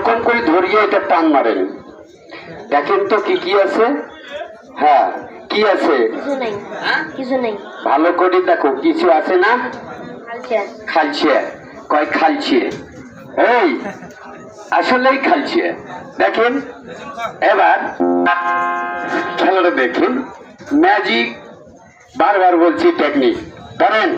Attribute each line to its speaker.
Speaker 1: এরকম করে ধরিয়ে এটা টান মারেন। দেখেন তো কি কি আছে। হ্যাঁ কি আছে?
Speaker 2: কিছু নেই।
Speaker 1: ভালো করে দেখো, কিছু আছে না? খালছে। কয় খালছে? এই আসলেই খালছে। দেখেন এবার খেলাটা দেখেন। ম্যাজিক, বারবার বলছি টেকনিক। ধরেন